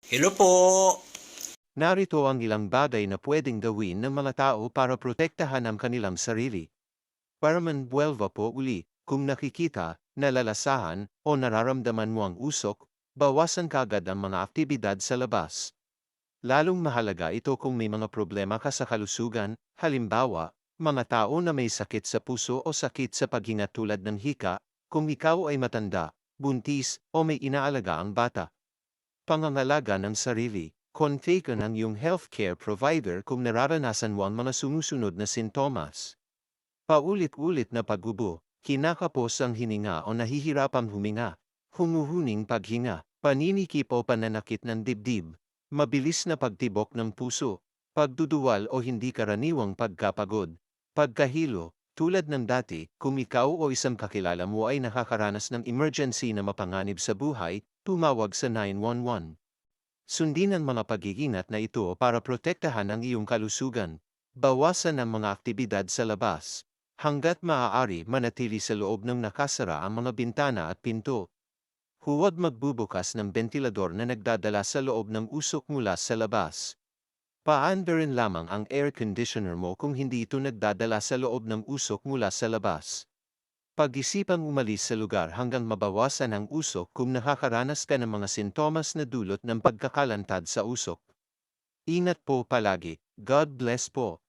Hello po. Narito ang ilang bagay na pwedeng gawin ng mga tao para protektahan ang kanilang sarili. Para manbuelva po uli, kung nakikita, nalalasahan, o nararamdaman mo ang usok, bawasan kagad ang mga aktibidad sa labas. Lalong mahalaga ito kung may mga problema ka sa kalusugan, halimbawa, mga tao na may sakit sa puso o sakit sa paghinga tulad ng hika, kung ikaw ay matanda, buntis, o may inaalaga ang bata. Pangangalaga ng sarili. Kontakin ang iyong healthcare provider kung nararanasan mo ang mga sumusunod na sintomas. Paulit-ulit na paggubo, kinakapos ang hininga o nahihirapang huminga, humuhuning paghinga, paninikip o pananakit ng dibdib, mabilis na pagtibok ng puso, pagduduwal o hindi karaniwang pagkapagod, pagkahilo, tulad ng dati, kung ikaw o isang kakilala mo ay nakakaranas ng emergency na mapanganib sa buhay, tumawag sa 911. Sundin ang mga pag-iingat na ito para protektahan ang iyong kalusugan. Bawasan ang mga aktibidad sa labas. Hanggat maaari, manatili sa loob ng nakasara ang mga bintana at pinto. Huwag magbubukas ng bentilador na nagdadala sa loob ng usok mula sa labas. Paandarin lamang ang air conditioner mo kung hindi ito nagdadala sa loob ng usok mula sa labas. Pag-isipang umalis sa lugar hanggang mabawasan ang usok kung nakakaranas ka ng mga sintomas na dulot ng pagkakalantad sa usok. Ingat po palagi. God bless po.